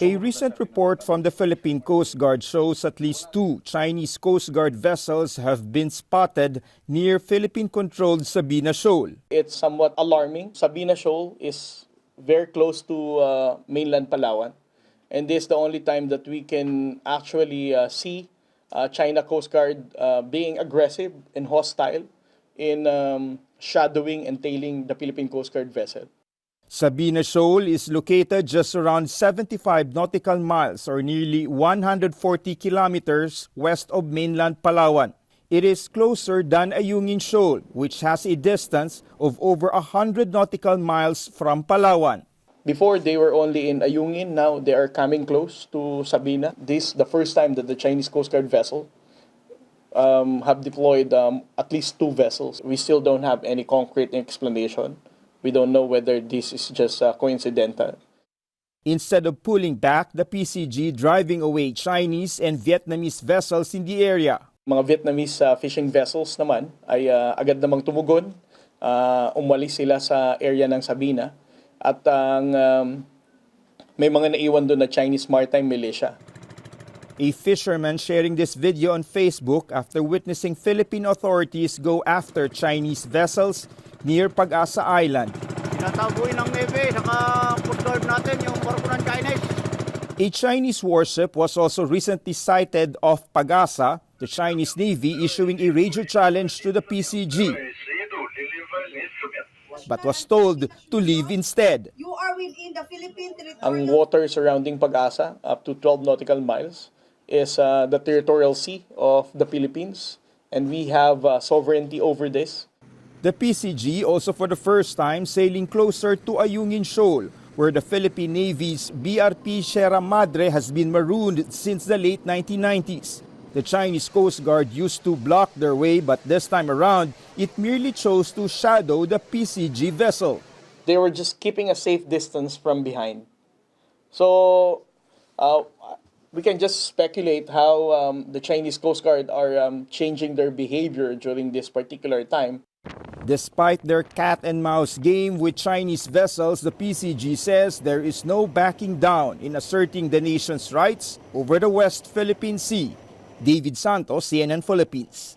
A recent report from the Philippine Coast Guard shows at least 2 Chinese Coast Guard vessels have been spotted near Philippine-controlled Sabina Shoal. It's somewhat alarming. Sabina Shoal is very close to mainland Palawan. And this is the only time that we can actually see China Coast Guard being aggressive and hostile in shadowing and tailing the Philippine Coast Guard vessel. Sabina Shoal is located just around 75 nautical miles or nearly 140 kilometers west of mainland Palawan. It is closer than Ayungin Shoal, which has a distance of over 100 nautical miles from Palawan. Before, they were only in Ayungin. Now they are coming close to Sabina. This is the first time that the Chinese Coast Guard vessel have deployed at least 2 vessels. We still don't have any concrete explanation. We don't know whether this is just coincidental. Instead of pulling back, the PCG driving away Chinese and Vietnamese vessels in the area. Mga Vietnamese fishing vessels naman ay agad namang tumugon. Umalis sila sa area ng Sabina. At may mga naiwan doon na Chinese maritime militia. A fisherman sharing this video on Facebook after witnessing Philippine authorities go after Chinese vessels near Pag-asa Island. Tinataboy ng Navy, naka-coast guard natin yung barko ng Chinese. A Chinese warship was also recently sighted off Pag-asa, the Chinese Navy issuing a radio challenge to the PCG, but was told to leave instead. You are within the Philippine territory. Ang water surrounding Pag-asa, up to 12 nautical miles, is the territorial sea of the Philippines, and we have sovereignty over this. The PCG also for the first time sailing closer to Ayungin Shoal, where the Philippine Navy's BRP Sierra Madre has been marooned since the late 1990s. The Chinese Coast Guard used to block their way, but this time around, it merely chose to shadow the PCG vessel. They were just keeping a safe distance from behind. So we can just speculate how the Chinese Coast Guard are changing their behavior during this particular time. Despite their cat-and-mouse game with Chinese vessels, the PCG says there is no backing down in asserting the nation's rights over the West Philippine Sea. David Santos, CNN Philippines.